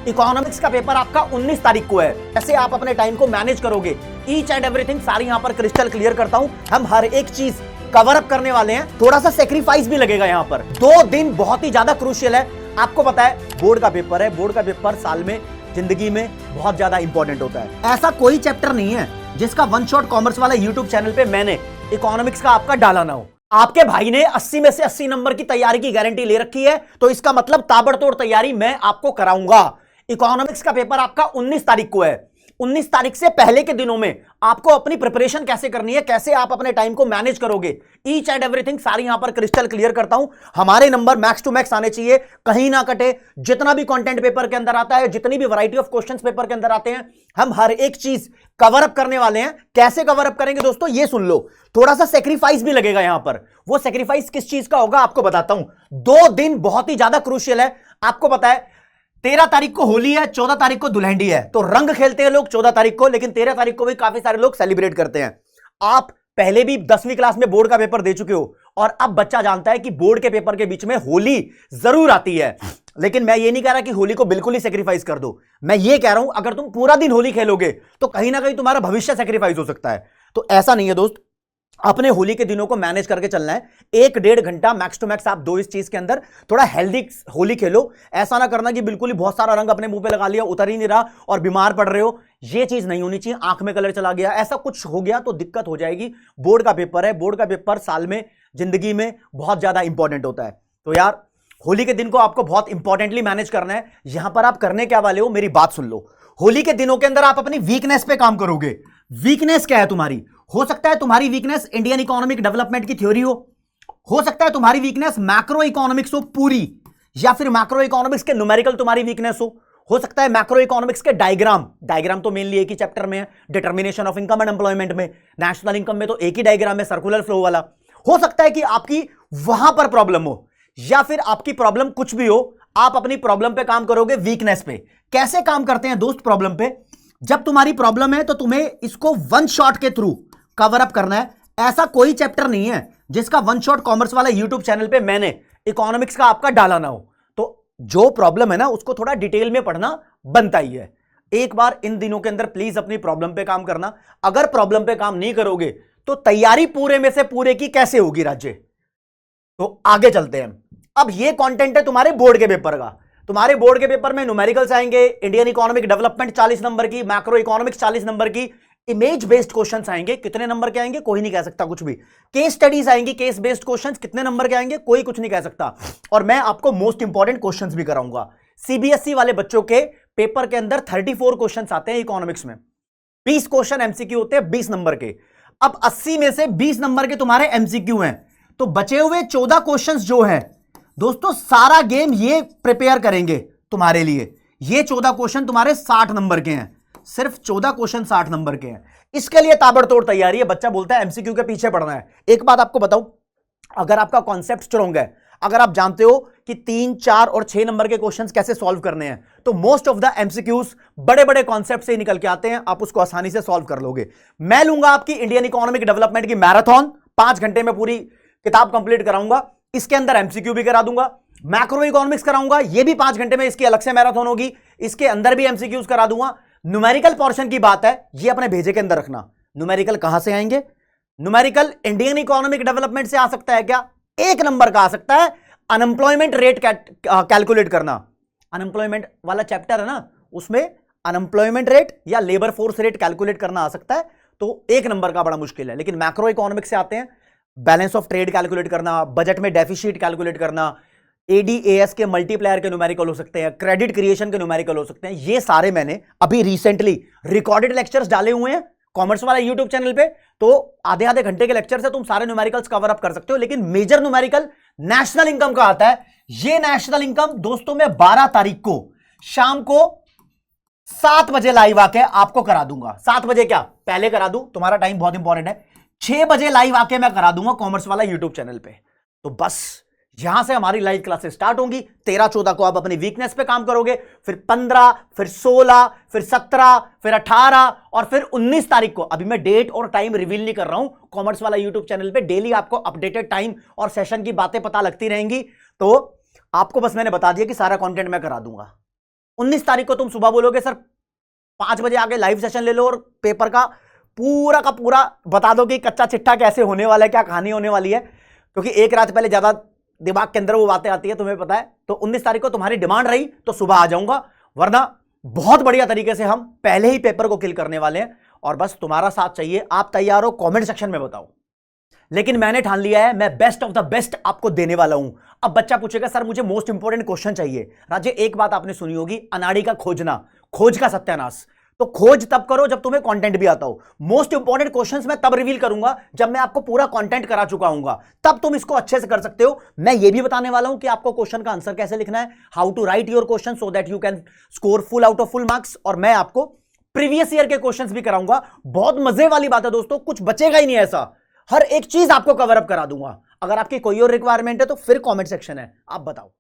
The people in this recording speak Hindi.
इकोनॉमिक्स का पेपर आपका 19 तारीख को है। कैसे आप अपने टाइम को मैनेज करोगे, ईच एंड एवरीथिंग सारी यहां पर क्रिस्टल क्लियर करता हूं। हम हर एक चीज कवर अप करने वाले हैं, थोड़ा सा सेक्रीफाइस भी लगेगा यहां पर। 2 दिन बहुत ही ज्यादा क्रूशियल है। आपको पता है बोर्ड का पेपर है, बोर्ड का पेपर साल में, जिंदगी में बहुत ज्यादा इंपॉर्टेंट होता है। ऐसा कोई चैप्टर नहीं है जिसका वन शॉट कॉमर्स वाला यूट्यूब चैनल पे मैंने इकोनॉमिक्स का आपका डाला ना हो। आपके भाई ने 80 में से 80 नंबर की तैयारी की गारंटी ले रखी है, तो इसका मतलब ताबड़तोड़ तैयारी मैं आपको कराऊंगा। इकोनॉमिक्स का पेपर आपका 19 तारीख को है। 19 तारीख से पहले के दिनों में आपको अपनी प्रिपरेशन कैसे करनी है, कैसे आप अपने टाइम को मैनेज करोगे, ईच एंड एवरीथिंग सारी यहां पर क्रिस्टल क्लियर करता हूं। हमारे नंबर मैक्स टू मैक्स आने चाहिए, कहीं ना कटे। जितना भी कंटेंट पेपर के अंदर आता है, जितनी भी वैरायटी ऑफ क्वेश्चंस पेपर के अंदर आते हैं, हम हर एक चीज कवर अप करने वाले हैं। कैसे कवर अप करेंगे दोस्तों, ये सुन लो। थोड़ा सा सेक्रीफाइस भी लगेगा यहां पर। वो सेक्रीफाइस किस चीज का होगा आपको बताता हूं। 2 दिन बहुत ही ज्यादा क्रूशियल है। आपको पता है 13 तारीख को होली है, 14 तारीख को दुल्हन है, तो रंग खेलते हैं लोग 14 तारीख को, लेकिन 13 तारीख को भी काफी सारे लोग सेलिब्रेट करते हैं। आप पहले भी 10वीं क्लास में बोर्ड का पेपर दे चुके हो, और अब बच्चा जानता है कि बोर्ड के पेपर के बीच में होली जरूर आती है। लेकिन मैं ये नहीं कह रहा कि होली को बिल्कुल ही सेक्रीफाइस कर दो। मैं ये कह रहा हूं अगर तुम पूरा दिन होली खेलोगे तो कहीं ना कहीं तुम्हारा भविष्य सेक्रीफाइस हो सकता है। तो ऐसा नहीं है दोस्त, अपने होली के दिनों को मैनेज करके चलना है। 1-1.5 घंटा मैक्स टू मैक्स आप दो इस चीज के अंदर थोड़ा हेल्दी होली खेलो। ऐसा ना करना कि बिल्कुल ही बहुत सारा रंग अपने मुंह पे लगा लिया, उतर ही नहीं रहा और बीमार पड़ रहे हो। ये चीज नहीं होनी चाहिए। आंख में कलर चला गया, ऐसा कुछ हो गया तो दिक्कत हो जाएगी। बोर्ड का पेपर है, बोर्ड का पेपर साल में, जिंदगी में बहुत ज्यादा इंपॉर्टेंट होता है। तो यार होली के दिन को आपको बहुत इंपॉर्टेंटली मैनेज करना है। यहां पर आप करने क्या वाले हो, मेरी बात सुन लो। होली के दिनों के अंदर आप अपनी वीकनेस पे काम करोगे। वीकनेस क्या है तुम्हारी? हो सकता है तुम्हारी वीकनेस इंडियन इकोनॉमिक डेवलपमेंट की थ्योरी हो सकता है तुम्हारी वीकनेस मैक्रो इकोनॉमिक्स हो पूरी, या फिर मैक्रो इकोनॉमिक्स के न्यूमेरिकल तुम्हारी वीकनेस हो सकता है मैक्रो इकोनॉमिक्स के डायग्राम तो मेनली एक ही चैप्टर में है, determination of income and employment में। नेशनल इनकम में तो एक ही डायग्राम है, सर्कुलर फ्लो वाला। हो सकता है कि आपकी वहां पर प्रॉब्लम हो, या फिर आपकी प्रॉब्लम कुछ भी हो, आप अपनी प्रॉब्लम पे काम करोगे, वीकनेस पे। कैसे काम करते हैं दोस्त प्रॉब्लम पे? जब तुम्हारी प्रॉब्लम है तो तुम्हें इसको वन शॉट के थ्रू कवर अप करना है। ऐसा कोई चैप्टर नहीं है जिसका वन शॉट कॉमर्स वाला यूट्यूब चैनल पे मैंने इकोनॉमिक्स का आपका डाला ना हो। तो जो प्रॉब्लम है ना, उसको थोड़ा डिटेल में पढ़ना बनता ही है। एक बार इन दिनों के अंदर प्लीज अपनी प्रॉब्लम पे काम करना। अगर प्रॉब्लम पे काम नहीं करोगे तो तैयारी पूरे में से पूरे की कैसे होगी राज्य। तो आगे चलते हैं। अब ये कंटेंट है तुम्हारे बोर्ड के पेपर का। तुम्हारे बोर्ड के पेपर में न्यूमेरिकल्स आएंगे, इंडियन इकोनॉमिक डेवलपमेंट 40 नंबर की, मैक्रो इकोनॉमिक्स 40 नंबर की, इमेज बेस्ड क्वेश्चंस आएंगे। कितने नंबर के आएंगे कोई नहीं कह सकता कुछ भी। केस स्टडीज आएंगी, केस बेस्ड क्वेश्चंस कितने नंबर के आएंगे कोई कुछ नहीं कह सकता। और मैं आपको मोस्ट इंपॉर्टेंट क्वेश्चंस भी कराऊंगा। सीबीएसई वाले बच्चों के पेपर के अंदर 34 क्वेश्चंस आते हैं इकोनॉमिक्स में। 20 क्वेश्चन एमसीक्यू होते हैं 20 नंबर के। अब 80 में से 20 नंबर के तुम्हारे एमसीक्यू हैं, तो बचे हुए 14 क्वेश्चंस जो हैं दोस्तों, सारा गेम ये प्रिपेयर करेंगे तुम्हारे लिए। ये 14 क्वेश्चन तुम्हारे 60 नंबर के हैं। सिर्फ 14 क्वेश्चन 60 नंबर के हैं। इसके लिए ताबड़तोड़ तैयारी है। बच्चा बोलता है एमसीक्यू के पीछे पड़ना है। एक बात आपको बताऊं, अगर आपका कॉन्सेप्ट स्ट्रॉन्ग है, अगर आप जानते हो कि 3, 4 और 6 नंबर के क्वेश्चंस कैसे सॉल्व करने हैं, तो मोस्ट ऑफ द एमसीक्यूज बड़े बड़े कॉन्सेप्ट से निकल के आते हैं। आप उसको आसानी से सॉल्व कर लोगे। मैं लूंगा आपकी इंडियन इकोनॉमिक डेवलपमेंट की मैराथन, 5 घंटे में पूरी किताब कंप्लीट कराऊंगा। इसके अंदर एमसीक्यू भी करा दूंगा, मैक्रो इकोनॉमिक्स कराऊंगा, ये भी 5 घंटे में, इसकी अलग से मैराथन होगी। इसके अंदर भी एमसीक्यूज करा दूंगा। न्यूमेरिकल पोर्शन की बात है, ये अपने भेजे के अंदर रखना। न्यूमेरिकल कहां से आएंगे? न्यूमेरिकल इंडियन इकोनॉमिक डेवलपमेंट से आ सकता है क्या? 1 नंबर का आ सकता है, अनएम्प्लॉयमेंट रेट कैलकुलेट करना। अनएम्प्लॉयमेंट वाला चैप्टर है ना, उसमें अनएम्प्लॉयमेंट रेट या लेबर फोर्स रेट कैलकुलेट करना आ सकता है। तो 1 नंबर का बड़ा मुश्किल है। लेकिन मैक्रो इकोनॉमिक्स से आते हैं, बैलेंस ऑफ ट्रेड कैलकुलेट करना, बजट में डेफिसिट कैलकुलेट करना, एडीएएस के मल्टीप्लायर के न्यूमेरिकल हो सकते हैं, क्रेडिट क्रिएशन के न्यूमेरिकल हो सकते हैं। ये सारे मैंने अभी रिसेंटली रिकॉर्डेड लेक्चर्स डाले हुए हैं कॉमर्स वाला यूट्यूब चैनल पे। तो आधे आधे घंटे के लेक्चर से तुम सारे न्यूमेरिकल्स कवर अप कर सकते हो। लेकिन मेजर न्यूमेरिकल नेशनल इनकम का आता है। ये नेशनल इनकम दोस्तों मैं 12 तारीख को शाम को 7 बजे लाइव आके आपको करा दूंगा। 7 बजे क्या पहले करा दूं, तुम्हारा टाइम बहुत इंपॉर्टेंट है। 6 बजे लाइव आके मैं करा दूंगा कॉमर्स वाला यूट्यूब चैनल पे। तो बस यहां से हमारी लाइव क्लासेस स्टार्ट होंगी। 13-14 को आप अपनी वीकनेस पे काम करोगे, फिर 15, फिर 16, फिर 17, फिर 18 और फिर 19 तारीख को, अभी मैं डेट और टाइम रिवील नहीं कर रहा हूं, कॉमर्स वाला यूट्यूब चैनल पे डेली आपको अपडेटेड टाइम और सेशन की बातें पता लगती रहेंगी। तो आपको बस मैंने बता दिया कि सारा कंटेंट मैं करा दूंगा। 19 तारीख को तुम सुबह बोलोगे सर 5 बजे आके लाइव सेशन ले लो और पेपर का पूरा बता दो कि कच्चा चिट्ठा कैसे होने वाला है, क्या कहानी होने वाली है, क्योंकि एक रात पहले ज्यादा दिमाग के अंदर वो बातें आती है, तुम्हें पता है। तो 19 तारीख को तुम्हारी डिमांड रही तो सुबह आ जाऊंगा, वरना बहुत बढ़िया तरीके से हम पहले ही पेपर को किल करने वाले हैं। और बस तुम्हारा साथ चाहिए। आप तैयार हो? कमेंट सेक्शन में बताओ। लेकिन मैंने ठान लिया है, मैं बेस्ट ऑफ द बेस्ट आपको देने वाला हूं। अब बच्चा पूछेगा सर मुझे मोस्ट इंपोर्टेंट क्वेश्चन चाहिए। राज्य एक बात आपने सुनी होगी, अनाड़ी का खोजना, खोज का सत्यानाश। तो खोज तब करो जब तुम्हें कंटेंट भी आता हो। मोस्ट इंपोर्टेंट क्वेश्चंस मैं तब रिवील करूंगा जब मैं आपको पूरा कंटेंट करा चुका हूंगा, तब तुम इसको अच्छे से कर सकते हो। मैं ये भी बताने वाला हूं कि आपको क्वेश्चन का आंसर कैसे लिखना है, how to write your question so that you can score full out of full marks. और मैं आपको प्रीवियस ईयर के क्वेश्चंस भी कराऊंगा। बहुत मजे वाली बात है दोस्तों, कुछ बचेगा ही नहीं ऐसा, हर एक चीज आपको कवर अप करा दूंगा। अगर आपकी कोई और रिक्वायरमेंट है तो फिर कमेंट सेक्शन है, आप बताओ।